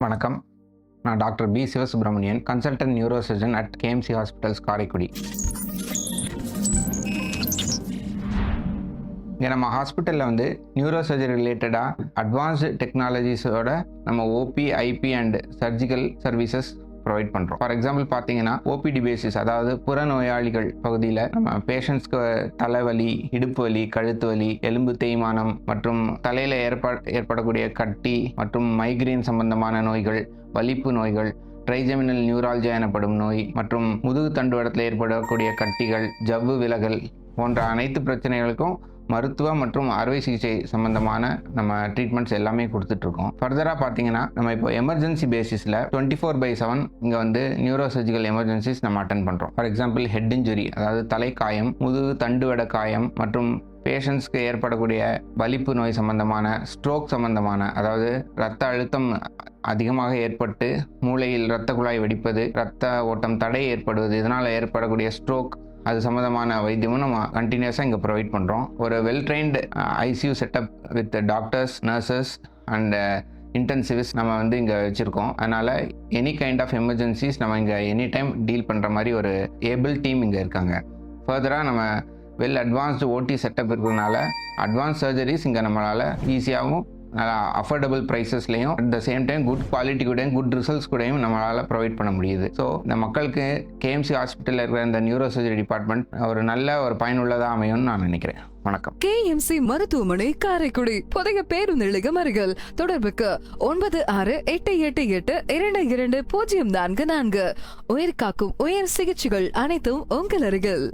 வணக்கம். நான் doctor P Sivasubramanian, consultant neuro surgeon at KMC hospitals Karaikudi. இங்கே நம்ம ஹாஸ்பிட்டலில் நியூரோ சர்ஜரி ரிலேட்டடாக அட்வான்ஸ்டு டெக்னாலஜிஸோட நம்ம OP, IP and surgical services provide பண்ணுறோம். ஃபார் எக்ஸாம்பிள் பார்த்தீங்கன்னா ஓபிடி பேசிஸ், அதாவது புறநோயாளிகள் பகுதியில் நம்ம பேஷண்ட்ஸ்க்கு தலைவலி, இடுப்பு வலி, கழுத்து வலி, எலும்பு தேய்மானம் மற்றும் தலையில் ஏற்படக்கூடிய கட்டி மற்றும் மைக்ரேன் சம்பந்தமான நோய்கள், வலிப்பு நோய்கள், ட்ரைஜெமினல் நியூரால்ஜியா எனப்படும் நோய் மற்றும் முதுகு தண்டுவடத்தில் ஏற்படக்கூடிய கட்டிகள், ஜவ்வு விலகல் போன்ற அனைத்து பிரச்சனைகளுக்கும் மருத்துவ மற்றும் அறுவை சிகிச்சை சம்பந்தமான நம்ம ட்ரீட்மெண்ட்ஸ் எல்லாமே கொடுத்துட்ருக்கோம். ஃபர்தராக பார்த்தீங்கன்னா நம்ம இப்போ எமர்ஜென்சி பேசிஸில் 24/7 இங்கே நியூரோ சர்ஜிக்கல் எமர்ஜென்சிஸ் நம்ம அட்டன் பண்ணுறோம். ஃபார் எக்ஸாம்பிள் ஹெட் இன்ஜுரி, அதாவது தலைக்காயம், முதுகு தண்டுவட காயம் மற்றும் பேஷண்ட்ஸ்க்கு ஏற்படக்கூடிய வலிப்பு நோய் சம்பந்தமான, ஸ்ட்ரோக் சம்பந்தமான, அதாவது இரத்த அழுத்தம் அதிகமாக ஏற்பட்டு மூளையில் இரத்த குழாய் வெடிப்பது, இரத்த ஓட்டம் தடை ஏற்படுவது, இதனால் ஏற்படக்கூடிய ஸ்ட்ரோக், அது சம்மந்தமான வைத்தியமும் நம்ம கண்டினியூஸாக இங்கே ப்ரொவைட் பண்ணுறோம். ஒரு well trained ICU setup with doctors, nurses and intensivist நம்ம இங்கே வச்சுருக்கோம். அதனால் எனி கைண்ட் ஆஃப் எமர்ஜென்சிஸ் நம்ம இங்கே எனி டைம் டீல் பண்ணுற மாதிரி ஒரு ஏபிள் டீம் இங்கே இருக்காங்க. ஃபர்தராக நம்ம வெல் அட்வான்ஸ்டு ஓடி செட்டப் இருக்கிறதுனால அட்வான்ஸ் சர்ஜரிஸ் இங்கே நம்மளால் ஈஸியாகவும் நல்லா அஃபோர்டபுள் ப்ரைஸஸ்லையும் at the same time good quality கூடயும் குட் ரிசல்ட்ஸ் கூடயும் நம்மளால் ப்ரொவைட் பண்ண முடியுது. ஸோ இந்த மக்களுக்கு கேஎம்சி ஹாஸ்பிட்டலில் இருக்கிற இந்த நியூரோ சர்ஜரி டிபார்ட்மெண்ட் ஒரு நல்ல ஒரு பயனுள்ளதாக அமையும்னு நான் நினைக்கிறேன். வணக்கம். கேஎம்சி மருத்துவமனை காரைக்குடி, புதிய பேருந்து நிலையம் அருகில். தொடர்புக்கு 9688822244. உயிர் காக்கும் உயர் சிகிச்சைகள் அனைத்தும் உங்கள் அருகில்.